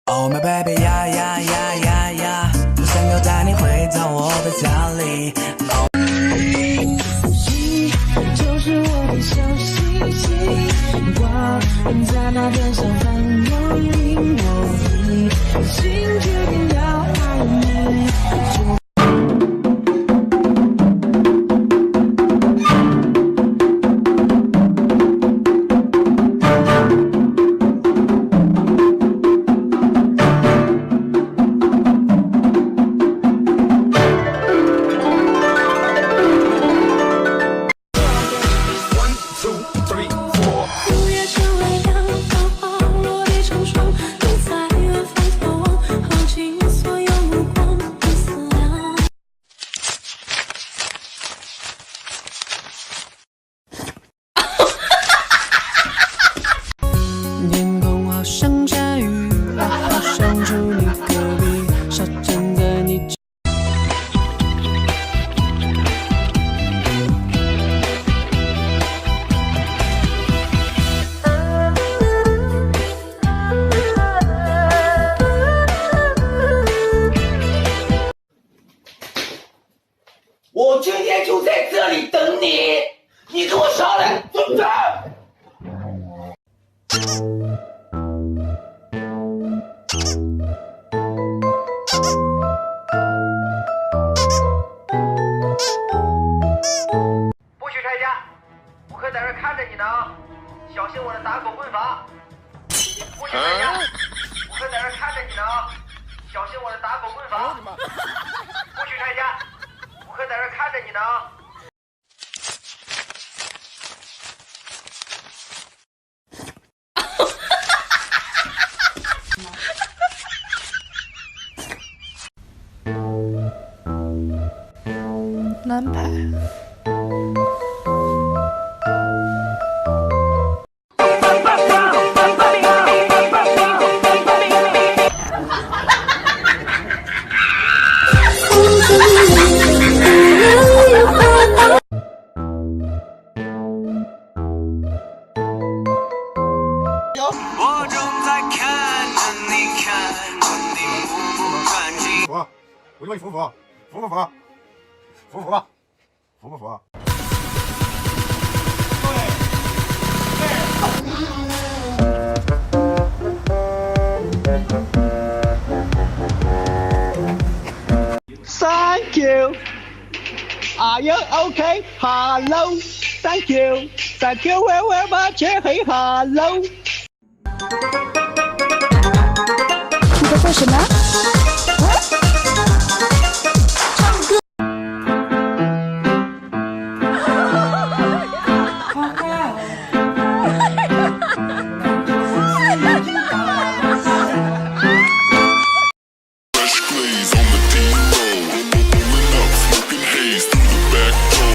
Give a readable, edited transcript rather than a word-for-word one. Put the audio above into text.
Oh my baby 呀呀呀呀呀，我想要带你回到我的家里。就是我的小星星，挂在那天上繁忙里，我心决定要爱你。天空好像下雨，好想住你隔壁，傻站在你。我今天就在这里等你，你给我上来，准备。不许拆家，我可在这看着你呢，小心我的打狗棍法。不许拆家，我可在这看着你呢，小心我的打狗棍法。不许拆家，我可在这看着你呢。安排。我正在看着你，看着你目不转睛。我就问你服不服？服不服？服不服？服不服？Thank you. Are you okay? Hello. Thank you. Thank you very much. Hey, hello. 你在做什么？